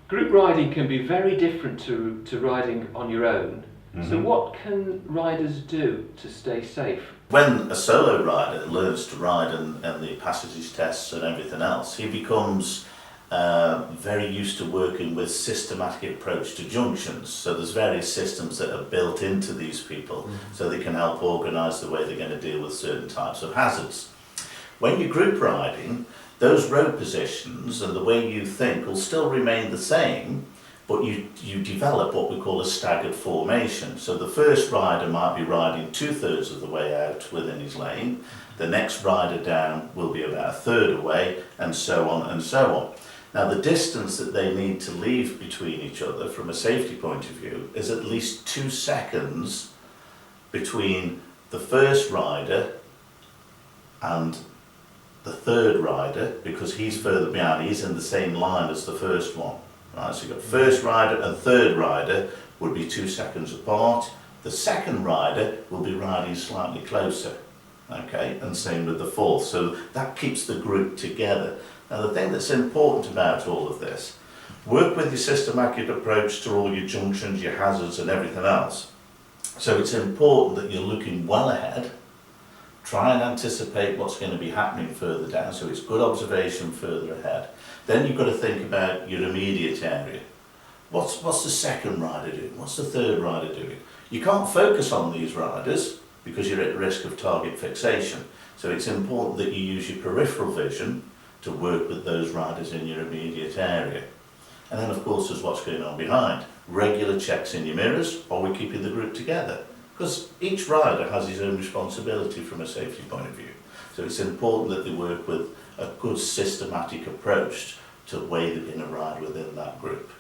Group riding can be very different to riding on your own. So what can riders do to stay safe? When a solo rider learns to ride and the passages tests and everything else, he becomes very used to working with systematic approach to junctions. So there's various systems that are built into these people so they can help organise the way they're going to deal with certain types of hazards. When you're group riding, those road positions and the way you think will still remain the same, but you develop what we call a staggered formation. So the first rider might be riding 2/3 of the way out within his lane, the next rider down will be about 1/3 away, and so on and so on. Now the distance that they need to leave between each other from a safety point of view is at least 2 seconds between the first rider and the third rider, because he's further behind, he's in the same line as the first one. Right, so you've got first rider and third rider would be 2 seconds apart. The second rider will be riding slightly closer, okay, and same with the fourth. So that keeps the group together. Now the thing that's important about all of this, work with your systematic approach to all your junctions, your hazards and everything else. So it's important that you're looking well ahead, try and anticipate what's going to be happening further down, so it's good observation further ahead. Then you've got to think about your immediate area. What's the second rider doing? What's the third rider doing? You can't focus on these riders because you're at risk of target fixation. So it's important that you use your peripheral vision to work with those riders in your immediate area. And then of course there's what's going on behind. Regular checks in your mirrors, are we keeping the group together? Because each rider has his own responsibility from a safety point of view. So it's important that they work with a good systematic approach to the way they're going to ride within that group.